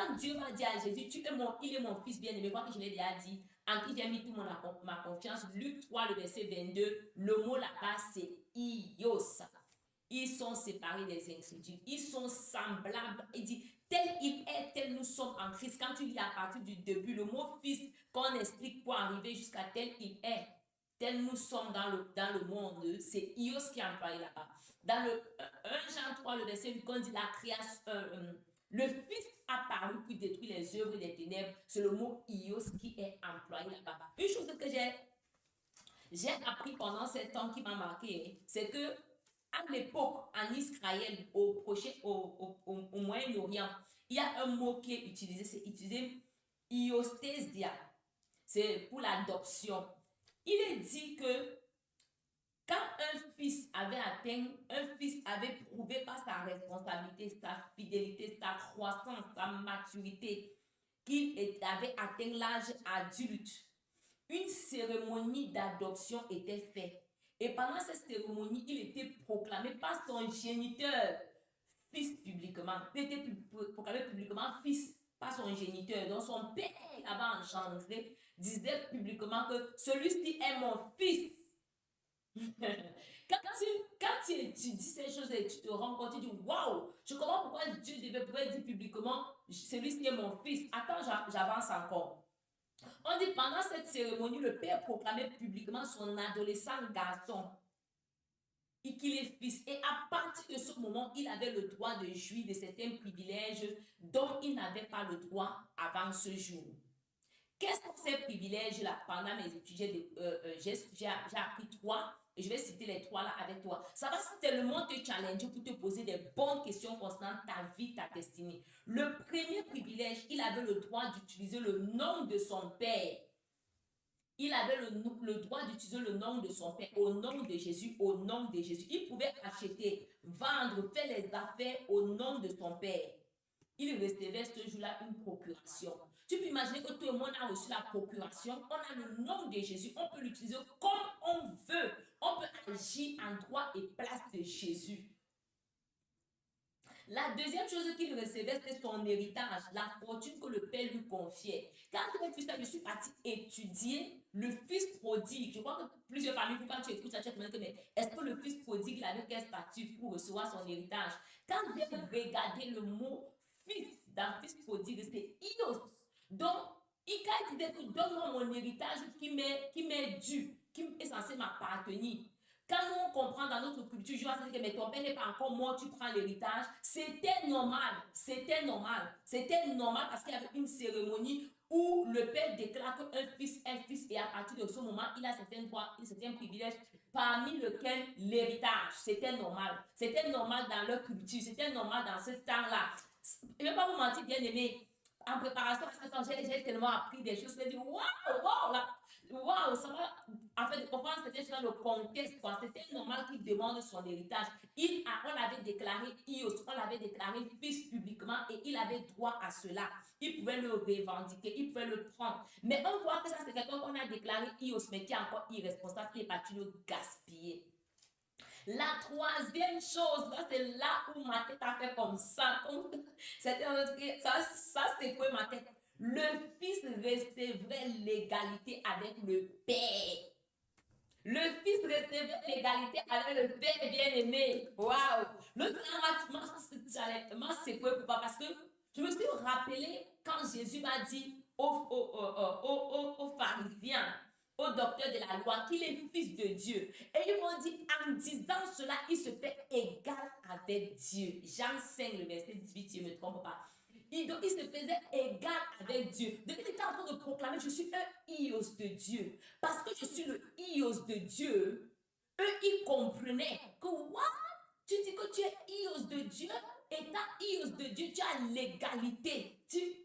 Quand Dieu va dire à Jésus, il est mon fils bien-aimé, quoi que je l'ai déjà dit, en qui j'ai mis toute ma confiance, Luc 3, le verset 22, le mot là-bas, c'est ios. Ils sont séparés des incrédules. Ils sont semblables. Il dit, tel il est, tel nous sommes en Christ. Quand tu lis à partir du début, le mot fils, qu'on explique pour arriver jusqu'à tel il est, tel nous sommes dans le monde, c'est Ios qui est employé là-bas. Dans le 1 Jean 3, le verset 8, on dit la création, le Fils a paru pour détruire les œuvres des ténèbres. C'est le mot Ios qui est employé là-bas. Une chose que j'ai appris pendant ce temps qui m'a marqué, c'est que à l'époque, en Israël, au Moyen-Orient, il y a un mot qui est utilisé, c'est utilisé iosthesia. C'est pour l'adoption. Il est dit que quand un fils avait prouvé par sa responsabilité, sa fidélité, sa croissance, sa maturité, qu'il avait atteint l'âge adulte, une cérémonie d'adoption était faite. Et pendant cette cérémonie, il était proclamé par son géniteur fils publiquement. Il était proclamé publiquement fils par son géniteur. Donc son père qui l'avait engendré disait publiquement que celui-ci est mon fils. Quand tu étudies ces choses et tu te rends compte, tu dis waouh, je comprends pourquoi Dieu pourrait dire publiquement celui-ci est mon fils. Attends, j'avance encore. On dit pendant cette cérémonie, le père proclamait publiquement son adolescent garçon et qu'il est fils. Et à partir de ce moment, il avait le droit de jouir de certains privilèges dont il n'avait pas le droit avant ce jour. Quels sont ces privilèges-là? Pendant mes études, j'ai appris 3 et je vais citer les 3 là avec toi. Ça va tellement te challenger pour te poser des bonnes questions concernant ta vie, ta destinée. Le premier privilège, il avait le droit d'utiliser le nom de son père. Il avait le droit d'utiliser le nom de son père, au nom de Jésus, au nom de Jésus. Il pouvait acheter, vendre, faire les affaires au nom de son père. Il recevait ce jour-là une procuration. Tu peux imaginer que tout le monde a reçu la procuration. On a le nom de Jésus. On peut l'utiliser comme on veut. On peut agir en droit et place de Jésus. La deuxième chose qu'il recevait, c'était son héritage, la fortune que le père lui confiait. Quand je suis partie étudier le fils prodigue, je crois que plusieurs parmi vous, quand tu écoutes ça, tu te demandes, mais est-ce que le fils prodigue, il avait quel statut pour recevoir son héritage? Quand j'ai regardé le mot fils dans fils prodigue, c'est ios. Donc, il disait que donne-moi mon héritage qui m'est dû, qui est censé m'appartenir. Quand nous on comprend dans notre culture, je vais dire que mais ton père n'est pas encore mort, tu prends l'héritage. C'était normal parce qu'il y avait une cérémonie où le père déclare qu'un fils est fils et à partir de ce moment, il a certains droits, certains privilèges, parmi lesquels l'héritage. C'était normal dans leur culture, c'était normal dans ce temps-là. Je ne vais pas vous mentir, bien aimé. En préparation à cette temps, j'ai tellement appris des choses. Je me dis, waouh, ça va. En fait, comprendre c'était dans le contexte, c'était normal qu'il demande son héritage. On l'avait déclaré ios, on l'avait déclaré fils publiquement et il avait droit à cela. Il pouvait le revendiquer, il pouvait le prendre. Mais on voit que ça, c'est quelqu'un qu'on a déclaré ios, mais qui est encore irresponsable, qui est parti le gaspiller. La troisième chose, là, c'est là où ma tête a fait comme ça. Ça secouait ma tête. Le fils recevrait l'égalité avec le père. Le fils recevait l'égalité avec le père bien-aimé. Waouh! Le drame m'a secoué. Pourquoi? Parce que je me suis rappelé quand Jésus m'a dit aux pharisiens, au docteur de la loi, qu'il est fils de Dieu. Et ils m'ont dit, en disant cela, il se fait égal avec Dieu. Jean 5, le verset 18, je ne me trompe pas. Il se faisait égal avec Dieu. Donc, il était en train de proclamer, je suis un ios de Dieu. Parce que je suis le ios de Dieu, eux, ils comprenaient que, what? Tu dis que tu es ios de Dieu, étant ios de Dieu, tu as l'égalité. Tu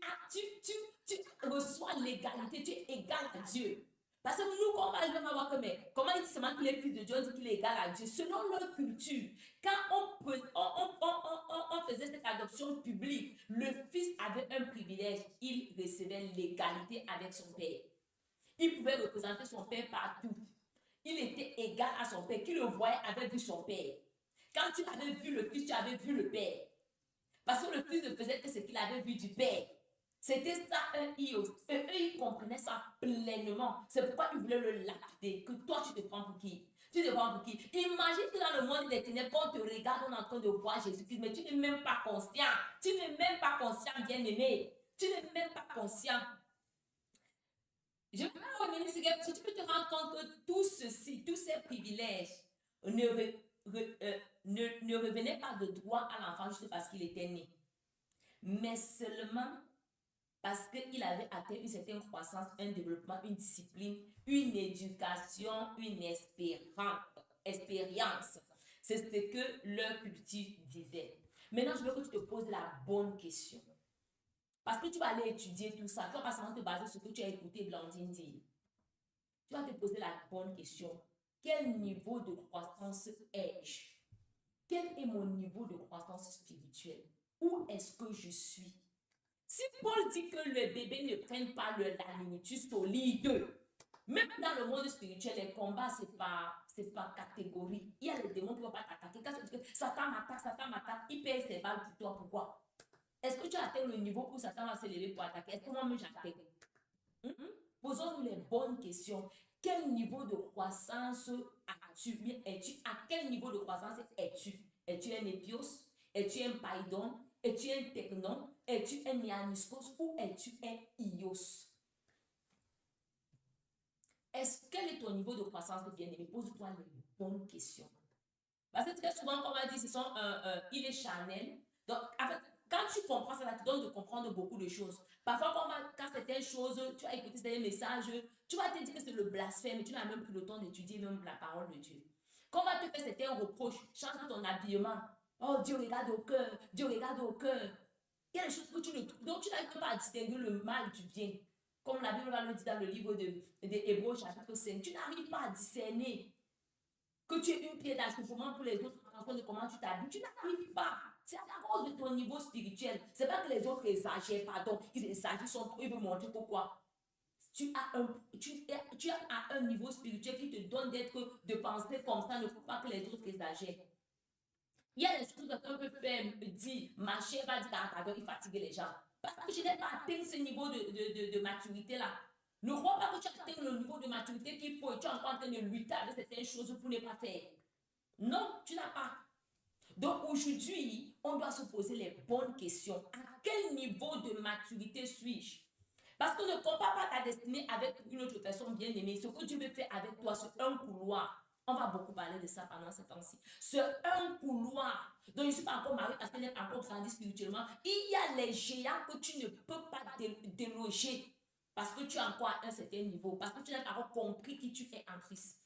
reçois l'égalité, tu es égal à Dieu. Parce que nous, quand on va voir que, mais comment il dit seulement qu'il est fils de Dieu, on dit qu'il est égal à Dieu. Selon leur culture, quand on faisait cette adoption publique, le fils avait un privilège, il recevait l'égalité avec son père. Il pouvait représenter son père partout. Il était égal à son père. Qui le voyait avait vu son père. Quand tu avais vu le fils, tu avais vu le père. Parce que le fils ne faisait que ce qu'il avait vu du père. C'était ça un ios. Et eux, ils comprenaient ça pleinement. C'est pourquoi ils voulaient le lapider. Que toi, tu te prends pour qui? Tu te prends pour qui? Imagine que dans le monde des ténèbres, quand on te regarde, on est en train de voir Jésus-Christ, mais tu n'es même pas conscient. Tu n'es même pas conscient, bien-aimé. Tu n'es même pas conscient. Je vais revenir sur quelque chose. Tu peux te rendre compte que tout ceci, tous ces privilèges ne revenaient pas de droit à l'enfant juste parce qu'il était né, mais seulement parce qu'il avait atteint une certaine croissance, un développement, une discipline, une éducation, une expérience. C'est ce que leur culture disait. Maintenant, je veux que tu te poses la bonne question. Parce que tu vas aller étudier tout ça. Tu vas pas seulement te baser sur ce que tu as écouté Blandine dire. Tu vas te poser la bonne question. Quel niveau de croissance ai-je? Quel est mon niveau de croissance spirituelle? Où est-ce que je suis? Si Paul dit que les bébés ne prennent pas la nourriture solide, même dans le monde spirituel, les combats, c'est pas catégorie. Il y a les démons qui ne vont pas t'attaquer. Quand tu dis que Satan m'attaque, il pèse ses balles pour toi. Pourquoi? Est-ce que tu as atteint le niveau où Satan va se lever pour attaquer? Est-ce que moi-même j'atteins? Posons-nous les bonnes questions. Quel niveau de croissance as-tu? À quel niveau de croissance es-tu? Es-tu un épios? Es-tu un païdon? Es-tu un technon? Es-tu un nianiskos ou es-tu un ios? Quel est ton niveau de croissance de bien-aimé? Pose-toi les bonnes questions. Parce que très souvent, on va dire, il est charnel. Donc, en fait, quand tu comprends ça, ça te donne de comprendre beaucoup de choses. Parfois, quand certaines choses, tu as écouté certains messages, tu vas te dire que c'est le blasphème, tu n'as même plus le temps d'étudier même la parole de Dieu. Quand on va te faire certains reproches, change ton habillement. Oh, Dieu regarde au cœur, Dieu regarde au cœur. Il y a des choses que tu ne trouves. Donc, tu n'arrives pas à distinguer le mal du bien. Comme la Bible va le dire dans le livre de Hébreux, chapitre 5. Tu n'arrives pas à discerner que tu es une pierre d'achoppement pour les autres en fonction de comment tu t'habilles. Tu n'arrives pas. C'est à cause de ton niveau spirituel. C'est pas que les autres exagèrent, pardon. Ils exagèrent, ils veulent montrer pourquoi. Tu as un niveau spirituel qui te donne de penser comme ça. Ne faut pas que les autres exagèrent. Il y a des choses qu'un peut faire, dire, marcher, va dire, pardon, il fatigue les gens. Parce que je n'ai pas atteint ce niveau de maturité-là. Ne crois pas que tu as atteint le niveau de maturité qu'il faut et tu es encore en train de lutter avec certaines choses pour ne pas faire. Non, tu n'as pas. Donc aujourd'hui, on doit se poser les bonnes questions. À quel niveau de maturité suis-je? Parce que ne compare pas ta destinée avec une autre personne bien aimée. Ce que Dieu veut faire avec toi, c'est un couloir. On va beaucoup parler de ça pendant ce temps-ci. C'est un couloir. Donc, je ne suis pas encore mariée parce qu'elle n'est pas encore grandi spirituellement. Il y a les géants que tu ne peux pas déloger parce que tu es encore à un certain niveau, parce que tu n'as pas encore compris qui tu es en Christ.